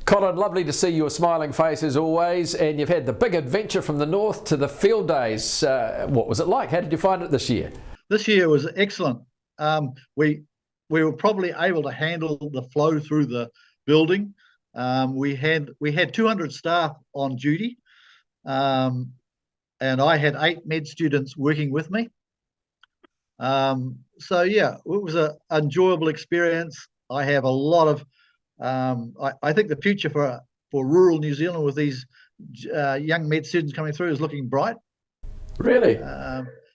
Colin, lovely to see your smiling face as always, and you've had the big adventure from the north to the field days. What was it like? How did you find it this year? This year was excellent. We were probably able to handle the flow through the building. We had 200 staff on duty, and I had 8 med students working with me. So yeah, it was an enjoyable experience. I have a lot of I think the future for rural New Zealand with these young med students coming through is looking bright. Really?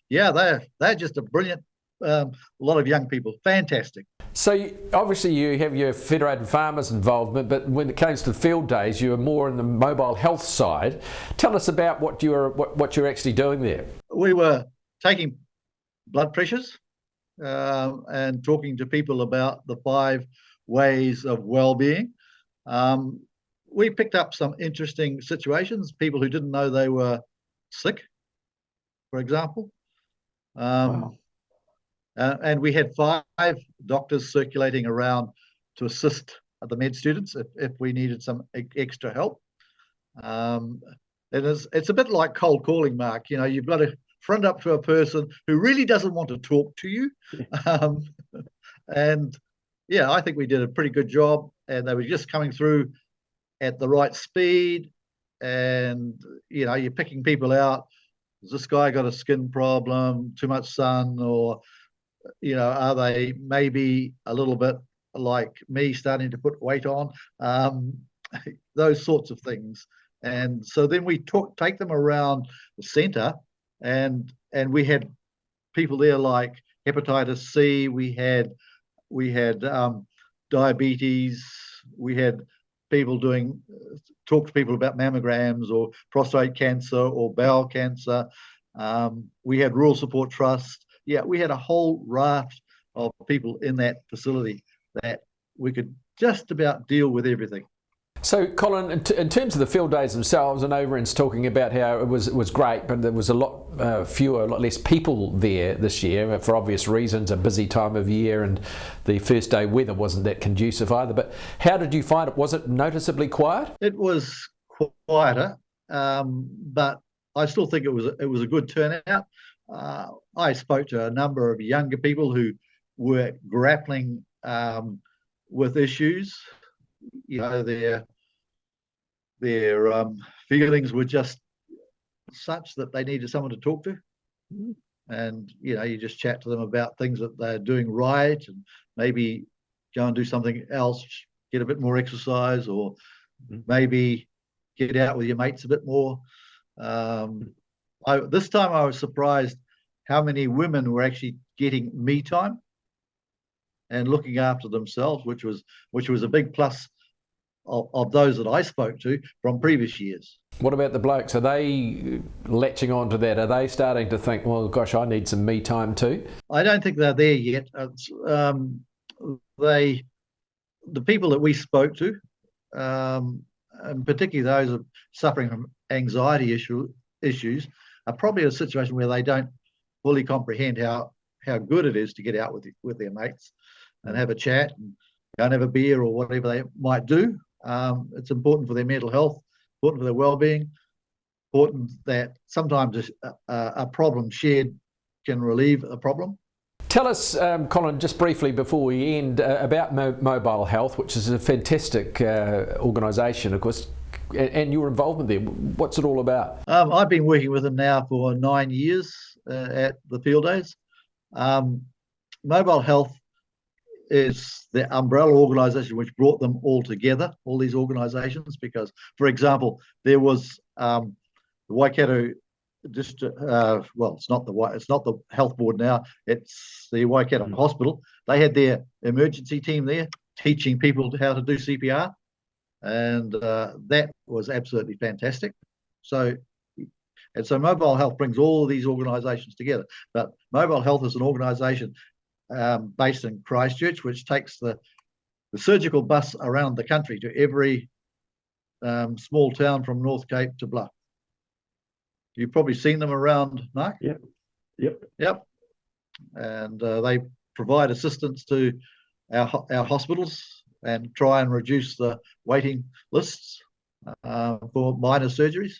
Yeah, they're just a brilliant lot of young people. Fantastic. So obviously you have your Federated Farmers involvement, but when it comes to field days, you are more in the mobile health side. Tell us about what you're actually doing there. We were taking blood pressures and talking to people about the 5 ways of well-being. We picked up some interesting situations, people who didn't know they were sick, for example. Wow. And we had 5 doctors circulating around to assist the med students if we needed some extra help. It's a bit like cold calling, Mark. You know, you've got to front up to a person who really doesn't want to talk to you. And yeah, I think we did a pretty good job, and they were just coming through at the right speed. And, you know, you're picking people out. Has this guy got a skin problem, too much sun, or, you know, are they maybe a little bit like me, starting to put weight on? Those sorts of things. And so then we take them around the centre, and we had people there like hepatitis C. We had diabetes. We had people talk to people about mammograms or prostate cancer or bowel cancer. We had Rural Support Trust. Yeah, we had a whole raft of people in that facility that we could just about deal with everything. So, Colin, in terms of the field days themselves, I know everyone's talking about how it was great, but there was a lot less people there this year for obvious reasons, a busy time of year, and the first day weather wasn't that conducive either. But how did you find it? Was it noticeably quiet? It was quieter, but I still think it was a good turnout. I spoke to a number of younger people who were grappling with issues. You know, their feelings were just such that they needed someone to talk to. And, you know, you just chat to them about things that they're doing right, and maybe go and do something else, get a bit more exercise, or maybe get out with your mates a bit more. This time I was surprised how many women were actually getting me time and looking after themselves, which was a big plus of those that I spoke to from previous years. What about the blokes? Are they latching on to that? Are they starting to think, well, gosh, I need some me time too? I don't think they're there yet. The people that we spoke to, and particularly those of suffering from anxiety issues, are probably in a situation where they don't fully comprehend how good it is to get out with their mates and have a chat and go and have a beer or whatever they might do. It's important for their mental health, important for their well-being, important that sometimes a problem shared can relieve a problem. Tell us, Colin, just briefly before we end, about Mobile Health, which is a fantastic organisation, of course, and your involvement there. What's it all about? I've been working with them now for 9 years at the field days. Mobile Health is the umbrella organisation which brought them all together, all these organisations, because, for example, there was the Waikato district. Well, it's not the health board now. It's the Waikato Hospital. They had their emergency team there teaching people how to do CPR, and that was absolutely fantastic. So Mobile Health brings all of these organisations together. But Mobile Health is an organisation based in Christchurch, which takes the surgical bus around the country to every small town from North Cape to Bluff. You've probably seen them around, Mark? Yep. And they provide assistance to our hospitals and try and reduce the waiting lists for minor surgeries.